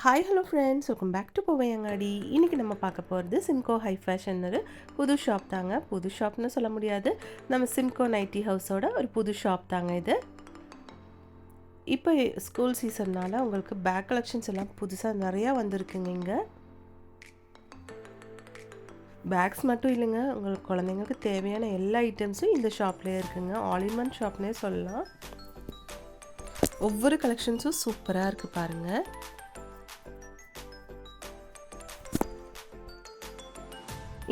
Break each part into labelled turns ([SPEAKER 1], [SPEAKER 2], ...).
[SPEAKER 1] Hi hello friends, welcome back to Poovaiyangadi. இன்றைக்கி நம்ம பார்க்க போகிறது சிம்கோ ஹை ஃபேஷன் ஒரு புது ஷாப் தாங்க. புது ஷாப்னு சொல்ல முடியாது, நம்ம சிம்கோ நைட்டி ஹவுஸோட ஒரு புது ஷாப் தாங்க இது. இப்போ ஸ்கூல் சீசன்னால் உங்களுக்கு பேக் கலெக்ஷன்ஸ் எல்லாம் புதுசாக நிறையா வந்திருக்குங்க. இங்கே பேக்ஸ் மட்டும் இல்லைங்க, உங்களுக்கு குழந்தைங்களுக்கு தேவையான எல்லா ஐட்டம்ஸும் இந்த ஷாப்லேயே இருக்குங்க. ஆல் இன் ஒன் ஷாப்னே சொல்லலாம். ஒவ்வொரு கலெக்ஷன்ஸும் சூப்பராக இருக்குது பாருங்கள்.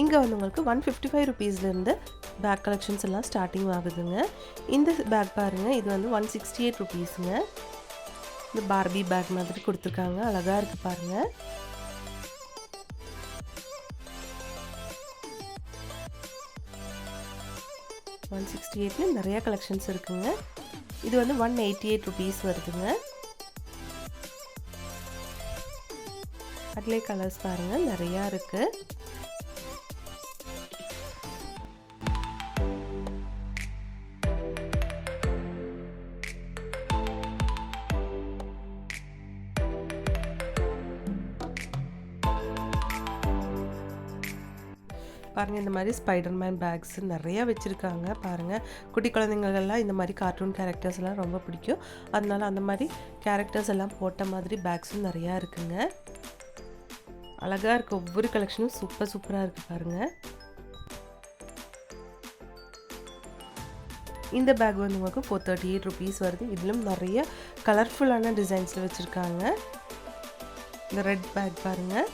[SPEAKER 1] இங்கே வந்து உங்களுக்கு 155 ருபீஸ்லேருந்து பேக் கலெக்ஷன்ஸ் எல்லாம் ஸ்டார்டிங் ஆகுதுங்க. இந்த பேக் பாருங்கள், இது வந்து 168 ருபீஸுங்க. இந்த பார்பி பேக் மாதிரி கொடுத்துருக்காங்க, அழகாக இருக்குது பாருங்கள். $168 நிறையா கலெக்ஷன்ஸ் இருக்குங்க. இது வந்து 188 ருபீஸ் வருதுங்க. அதிலே கலர்ஸ் பாருங்கள், நிறையா இருக்குது. பாருங்கள், இந்த மாதிரி ஸ்பைடர்மேன் பேக்ஸ் நிறையா வச்சுருக்காங்க பாருங்கள். குட்டி குழந்தைங்களெல்லாம் இந்த மாதிரி கார்ட்டூன் கேரக்டர்ஸ் எல்லாம் ரொம்ப பிடிக்கும். அதனால அந்த மாதிரி கேரக்டர்ஸ் எல்லாம் போட்ட மாதிரி பேக்ஸும் நிறையா இருக்குங்க. அழகாக இருக்குது, ஒவ்வொரு கலெக்ஷனும் சூப்பராக இருக்குது பாருங்கள். இந்த பேக் வந்து உங்களுக்கு 438 ருபீஸ் வருது. இதிலும் நிறைய கலர்ஃபுல்லான டிசைன்ஸில் வச்சுருக்காங்க. இந்த ரெட் பேக் பாருங்கள்.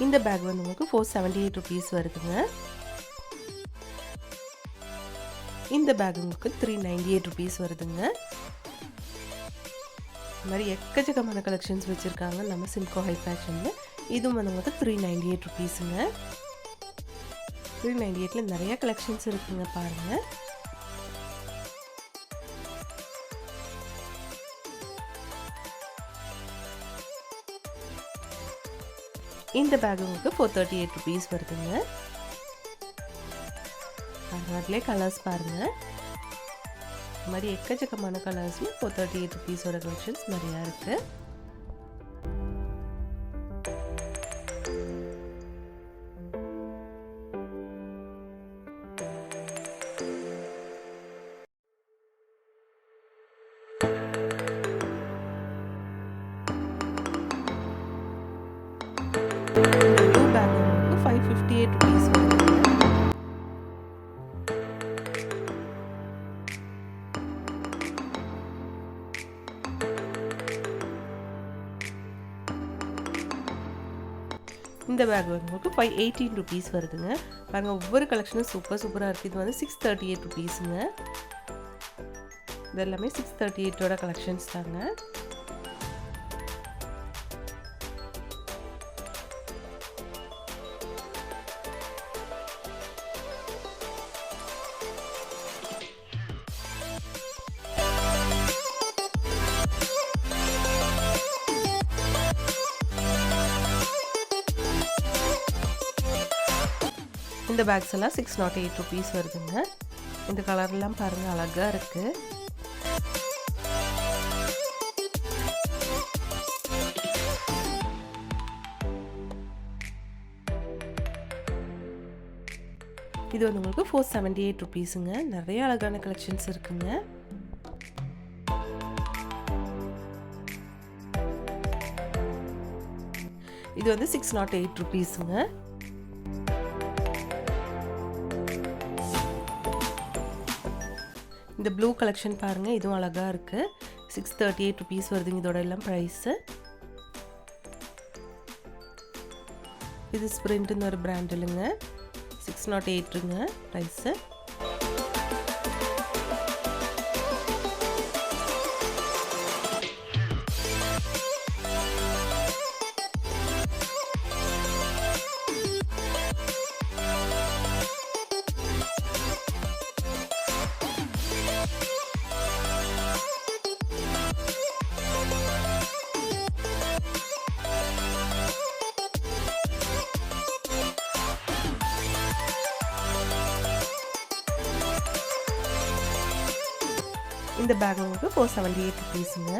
[SPEAKER 1] இந்த பேக் வந்து உங்களுக்கு 478 ருபீஸ் வருதுங்க. இந்த பேக் உங்களுக்கு 398 ருபீஸ் வருதுங்க. இந்த மாதிரி எக்கச்சக்கமான கலெக்ஷன்ஸ் வச்சுருக்காங்க நம்ம சிம்கோ ஹை ஃபேஷனில். இதுவும் வந்து உங்களுக்கு 398 ருபீஸுங்க. 398ல் நிறைய கலெக்ஷன்ஸ் இருக்குங்க பாருங்கள். இந்த பேக் உங்களுக்கு 438 ருபீஸ் வருதுங்க. அதிலே கலர்ஸ் பாருங்கள். இந்த மாதிரி எக்கச்சக்கமான கலர்ஸில் 438 ருபீஸோட கலெக்ஷன்ஸ் நிறையா இருக்குது. ப்ளூ பேக் உங்களுக்கு 558 ருபீஸ் வருதுங்க. இந்த பேக் வந்து உங்களுக்கு 518 ருபீஸ் வருதுங்க. பாருங்கள், ஒவ்வொரு கலெக்ஷனும் சூப்பராக இருக்குது. இது வந்து 638 ருபீஸுங்க. இது எல்லாமே 638ஓட கலெக்ஷன்ஸ் தாங்க. இந்த பேக்ஸ் எல்லாம் 608 ருபீஸ் வருதுங்க. இந்த கலர்லாம் பாருங்கள், அழகாக இருக்குது. இது வந்து உங்களுக்கு 478 ருபீஸுங்க. நிறைய அழகான கலெக்ஷன்ஸ் இருக்குங்க. இது வந்து 608 ருபீஸுங்க. இந்த ப்ளூ கலெக்ஷன் பாருங்கள், இதுவும் அழகாக இருக்குது. 638 ருபீஸ் வருதுங்க இதோட எல்லாம் ப்ரைஸு. இது ஸ்ப்ரிண்ட்னு ஒரு பிராண்ட் இல்லைங்க. 608ங்க ப்ரைஸு. இந்த பேக் உங்களுக்கு 478 ருபீஸுங்க.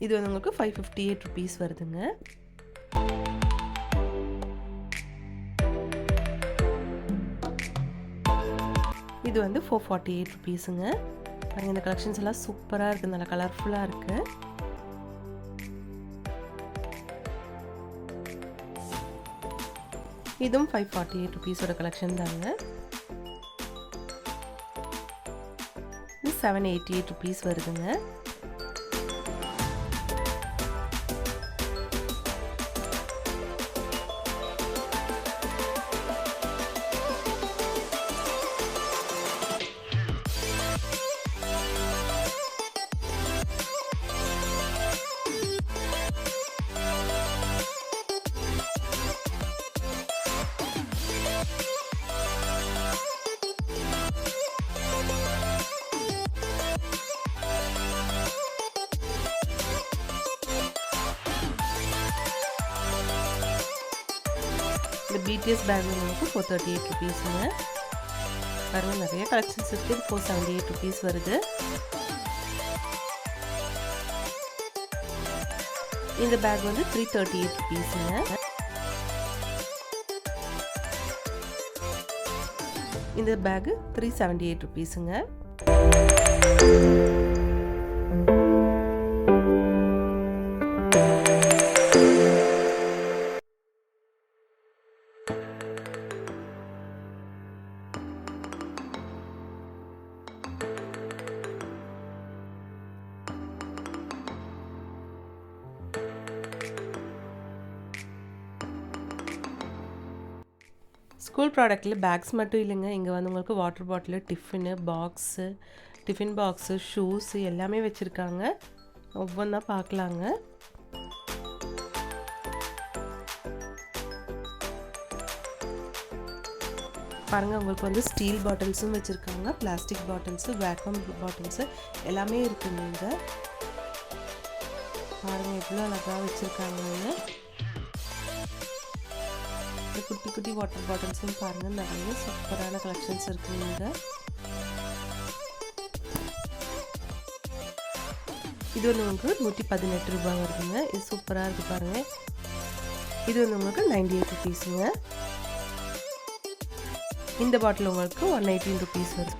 [SPEAKER 1] இது வந்து உங்களுக்கு 558 ருபீஸ் வருதுங்க. இது வந்து 448 ருபீஸுங்க. பாருங்க இந்த கலெக்ஷன்ஸ் எல்லாம் சூப்பராக இருக்குது, நல்லா கலர்ஃபுல்லாக இருக்குது. இதுவும் 548 ருபீஸோட கலெக்ஷன் தாங்க. இது 788 ருபீஸ் வருதுங்க. இந்த BTS பேக் உங்களுக்கு 438 ருபீஸுங்க. பாருங்க நிறைய கலெக்ஷன்ஸ் இருக்குது. 478 ருபீஸ் வருது. இந்த பேக் வந்து 338 ருபீஸுங்க. இந்த பேக் 378 ருபீஸுங்க. ஸ்கூல் ப்ராடக்ட்டில் பேக்ஸ் மட்டும் இல்லைங்க, இங்கே வந்து உங்களுக்கு water bottle, tiffin box, shoes எல்லாமே வச்சுருக்காங்க. ஒவ்வொன்றா பார்க்கலாங்க. பாருங்கள் உங்களுக்கு வந்து ஸ்டீல் பாட்டில்ஸும் வச்சுருக்காங்க, பிளாஸ்டிக் பாட்டில்ஸு, வேக்யூம் பாட்டில்ஸு எல்லாமே இருக்குங்க. இங்கே பாருங்கள் எவ்வளோ அழகாக வச்சுருக்காங்கன்னு. குட்டி குட்டி வாட்டர் பாட்டில்ஸும் பாருங்கள், நிறைய சூப்பரான கலெக்ஷன்ஸ் இருக்குங்க இங்கே. இது வந்து உங்களுக்கு 118 ரூபாய் வருதுங்க. இது சூப்பராக இருக்குது பாருங்கள். இது வந்து உங்களுக்கு 98 ருபீஸுங்க. இந்த பாட்டில் உங்களுக்கு 118 ருபீஸ் வருது.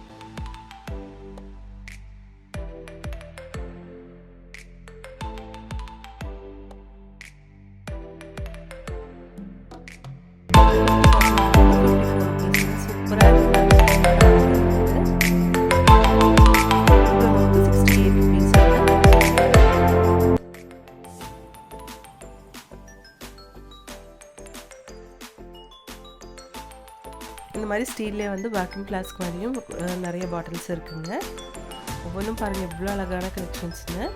[SPEAKER 1] இந்த மாதிரி ஸ்டீல்லே வந்து வேக்யூம் ஃப்ளாஸ்க் மாதிரியும் நிறைய பாட்டில்ஸ் இருக்குங்க. ஒவ்வொன்றும் பாருங்கள் எவ்வளோ அழகான கலெக்ஷன்ஸுங்க.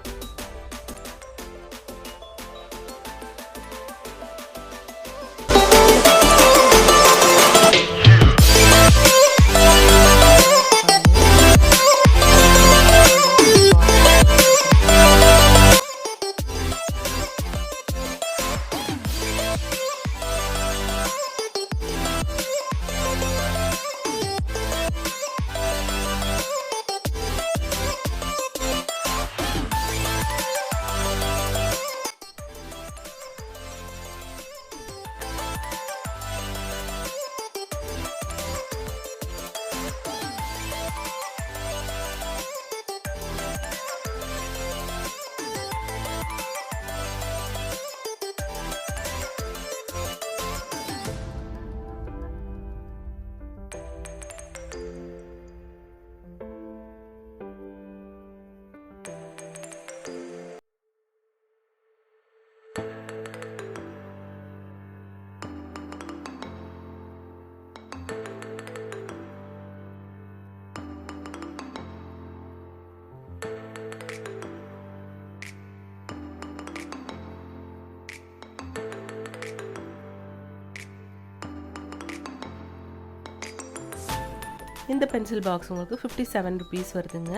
[SPEAKER 1] இந்த பென்சில் பாக்ஸ் உங்களுக்கு 57 ருபீஸ் வருதுங்க.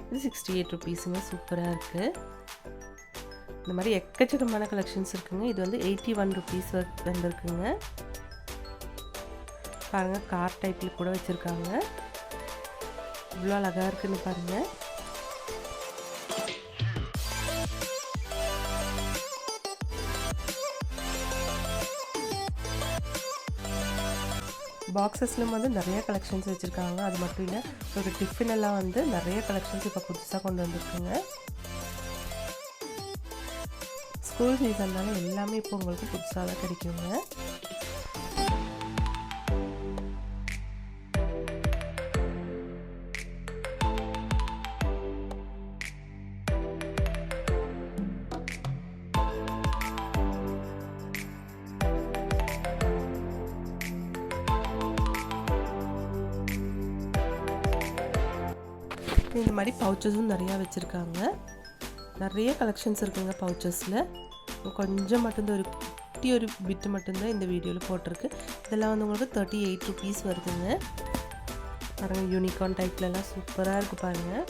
[SPEAKER 1] இது 68 ருபீஸுங்க. சூப்பராக இருக்குது. இந்த மாதிரி எக்கச்சக்கமான கலெக்ஷன்ஸ் இருக்குங்க. இது வந்து 81 ருபீஸ் வந்துருக்குங்க. பாருங்கள், கார் டைப்பில் கூட வச்சுருக்காங்க. இவ்வளோ அழகாக இருக்குன்னு பாருங்கள். பாக்ஸஸ்லும் வந்து நிறைய கலெக்ஷன்ஸ் வச்சுருக்காங்க. அது மட்டும் இல்லை, ஒரு டிஃபின் எல்லாம் வந்து நிறைய கலெக்ஷன்ஸ் இப்போ புதுசாக கொண்டு வந்திருக்குங்க. ஸ்கூல் சீசன்னால எல்லாமே இப்போ உங்களுக்கு புதுசாக தான் கிடைக்குங்க. இந்த மாதிரி பவுச்சஸும் நிறையா வச்சுருக்காங்க. நிறைய கலெக்ஷன்ஸ் இருக்குங்க பவுச்சஸில். கொஞ்சம் மட்டும்தான், ஒரு குட்டி ஒரு பிட்டு மட்டும்தான் இந்த வீடியோவில் போட்டிருக்கு. இதெல்லாம் வந்து உங்களுக்கு 38 ருபீஸ் வருதுங்க. பாருங்கள், யூனிகார்ன் டைப்லலாம் சூப்பராக இருக்குது பாருங்கள்.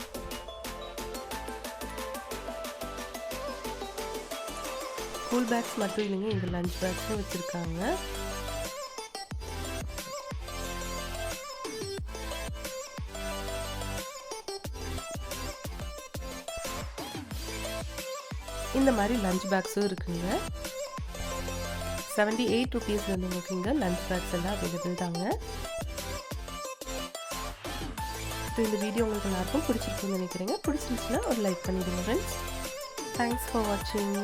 [SPEAKER 1] ஸ்கூல் பேக்ஸ் மட்டும் இல்லைங்க, இங்கே லஞ்ச் பேக்ஸும் வச்சுருக்காங்க. இந்த மாதிரி லஞ்ச் பேக்ஸும் இருக்குங்க. 78 ருபீஸ் வந்து உங்களுக்கு இங்கே லஞ்ச் பேக்ஸ் எல்லாம் அவைலபிள் தாங்க. இந்த வீடியோ உங்களுக்கு எல்லாருக்கும் பிடிச்சிருக்குன்னு நினைக்கிறேங்க. பிடிச்சிருந்துச்சுன்னா ஒரு லைக் பண்ணிவிடுங்க ஃப்ரெண்ட்ஸ். தேங்க்ஸ் ஃபார் வாட்சிங்.